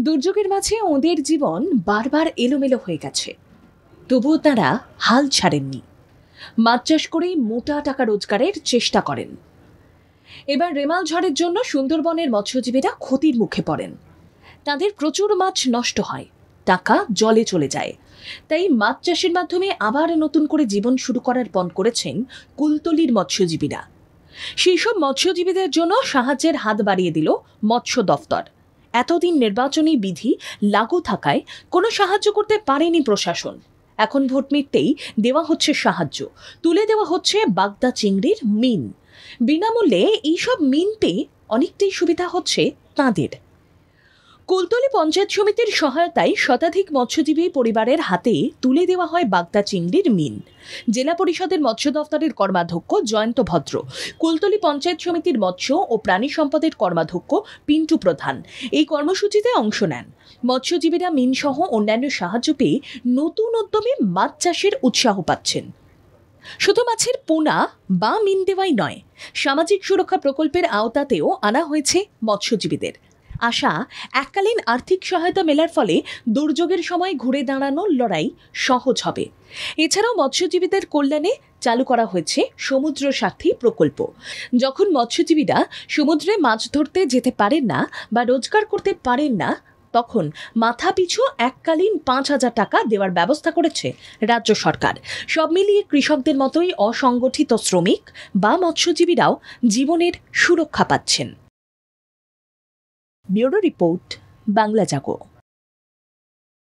দুর্যোগের মাঝে ওদের জীবন বারবার এলোমেলো হয়ে গেছে, তবুও তারা হাল ছাড়েননি। মাছ চাষ করেই মোটা টাকা রোজগারের চেষ্টা করেন। এবার রেমাল ঝড়ের জন্য সুন্দরবনের মৎস্যজীবীরা ক্ষতির মুখে পড়েন। তাদের প্রচুর মাছ নষ্ট হয়, টাকা জলে চলে যায়। তাই মাছ চাষের মাধ্যমে আবার নতুন করে জীবন শুরু করার পণ করেছেন কুলতলির মৎস্যজীবীরা। সেই সব মৎস্যজীবীদের জন্য সাহায্যের হাত বাড়িয়ে দিল মৎস্য দফতর। এতদিন নির্বাচনী বিধি লাগু থাকায় কোনো সাহায্য করতে পারেনি প্রশাসন। এখন ভোট মিটতেই দেওয়া হচ্ছে সাহায্য, তুলে দেওয়া হচ্ছে বাগদা চিংড়ির মিন। বিনামূল্যে এইসব মিন পেয়ে অনেকটাই সুবিধা হচ্ছে তাঁদের। কুলতলি পঞ্চায়েত সমিতির সহায়তায় শতাধিক মৎস্যজীবী পরিবারের হাতে তুলে দেওয়া হয় বাগদা চিংড়ির মিন। জেলা পরিষদের মৎস্য দফতরের কর্মাধ্যক্ষ জয়ন্ত ভদ্র, কুলতলি পঞ্চায়েত সমিতির মৎস্য ও প্রাণী সম্পদের কর্মাধ্যক্ষ পিন্টু প্রধান এই কর্মসূচিতে অংশ নেন। মৎস্যজীবীরা মিন সহ অন্যান্য সাহায্য পেয়ে নতুন উদ্যমে মাছ চাষের উৎসাহ পাচ্ছেন। শুধু মাছের পোনা বা মিন দেওয়াই নয়, সামাজিক সুরক্ষা প্রকল্পের আওতাতেও আনা হয়েছে মৎস্যজীবীদের। আশা, এককালীন আর্থিক সহায়তা মেলার ফলে দুর্যোগের সময় ঘুরে দাঁড়ানোর লড়াই সহজ হবে। এছাড়াও মৎস্যজীবীদের কল্যাণে চালু করা হয়েছে সমুদ্র সাথী প্রকল্প। যখন মৎস্যজীবীরা সমুদ্রে মাছ ধরতে যেতে পারেন না বা রোজগার করতে পারেন না, তখন মাথাপিছু এককালীন 5,000 টাকা দেওয়ার ব্যবস্থা করেছে রাজ্য সরকার। সব মিলিয়ে কৃষকদের মতোই অসংগঠিত শ্রমিক বা মৎস্যজীবীরাও জীবনের সুরক্ষা পাচ্ছেন। ব্যুরো রিপোর্ট, বাংলা জাগো।